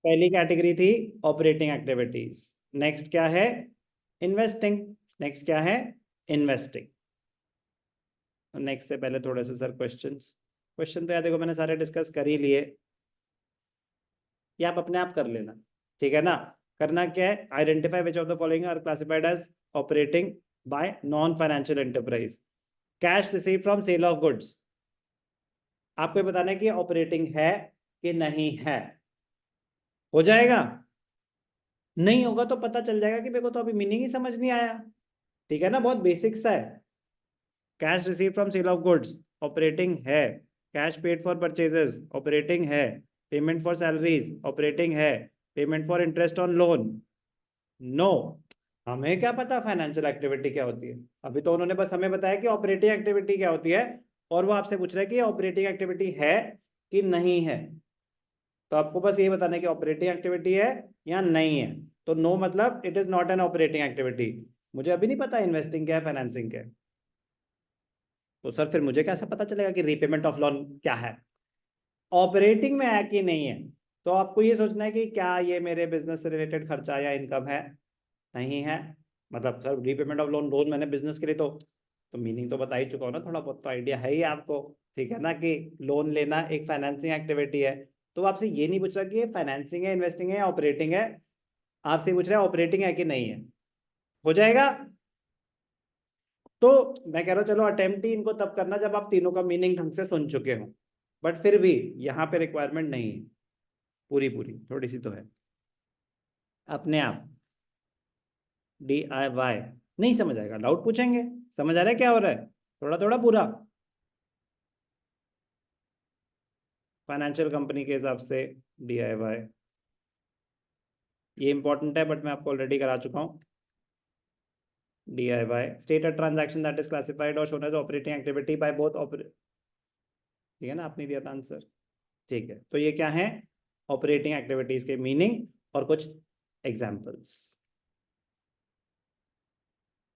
पहली कैटेगरी थी operating activities. Next क्या है? इन्वेस्टिंग। नेक्स्ट क्या है? इन्वेस्टिंग। नेक्स्ट से पहले थोड़े से सर क्वेश्चन तो यार देखो मैंने सारे डिस्कस कर ही लिए, ये आप अपने आप कर लेना, ठीक है ना। करना क्या है? Identify which of the following are classified as operating by non financial enterprise. Cash receive from sale of goods, आपको ये बताना है कि ऑपरेटिंग है कि नहीं है। हो जाएगा? नहीं होगा तो पता चल जाएगा कि मेरे को तो अभी मीनिंग ही समझ नहीं आया, ठीक है ना। बहुत बेसिक सा है। Cash receive from sale of goods operating है, cash paid for purchases operating है, पेमेंट फॉर सैलरीज ऑपरेटिंग है, payment for interest on loan no. हमें क्या पता फाइनेंशियल एक्टिविटी क्या होती है? अभी तो उन्होंने बस हमें बताया कि ऑपरेटिंग एक्टिविटी क्या होती है, और वो आपसे पूछ रहा है कि ऑपरेटिंग एक्टिविटी है कि नहीं है। तो आपको बस ये बताना है कि ऑपरेटिंग एक्टिविटी है या नहीं है। तो नो मतलब it is not an operating activity. मुझे अभी नहीं पता इन्वेस्टिंग क्या है, फाइनेंसिंग क्या है, तो सर फिर मुझे कैसे पता चलेगा कि रीपेमेंट ऑफ लोन क्या है, ऑपरेटिंग में है कि नहीं है। तो आपको ये सोचना है कि क्या ये मेरे बिजनेस से रिलेटेड खर्चा या इनकम है, नहीं है। मतलब sir repayment of loan, loan मैंने बिजनेस के लिए तो मीनिंग तो बता ही चुका हूँ ना, थोड़ा बहुत तो आइडिया है ही आपको, ठीक है ना, कि लोन लेना एक फाइनेंसिंग एक्टिविटी है। तो आपसे ये नहीं पूछ रहा कि ये फाइनेंसिंग है, इन्वेस्टिंग है या ऑपरेटिंग है, आपसे पूछ रहा है ऑपरेटिंग है कि नहीं है। हो जाएगा? तो मैं कह रहा हूँ चलो अटेम्प्ट ही इनको तब करना जब आप तीनों का मीनिंग ढंग से सुन चुके हो, बट फिर भी यहाँ पे रिक्वायरमेंट नहीं है, पूरी पूरी थोड़ी सी तो है अपने आप। DIY नहीं समझ आएगा, डाउट पूछेंगे। समझ आ रहा है क्या हो रहा है? थोड़ा थोड़ा पूरा फाइनेंशियल कंपनी के हिसाब से DIY ये इंपॉर्टेंट है, बट मैं आपको ऑलरेडी करा चुका हूँ। DIY state a transaction that is classified और shown as operating activity by both ठीक है ना, आपने दिया था आंसर, ठीक है। तो ये क्या है? ऑपरेटिंग एक्टिविटीज के मीनिंग और कुछ एग्जाम्पल्स।